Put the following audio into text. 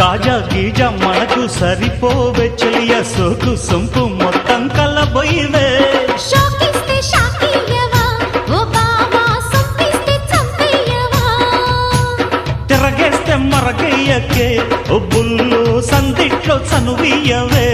Gaza Giza మనకు సరిపోవే చెలియ సోకు సొంపు మొత్తం కలబోయివే షోకిస్తే షాకియవా ఓ బావా సొంపిస్తే చంపేయవా తిరగేస్తే మరగయ్యకే ఓ బుల్లు సందిట్లో చనువియవే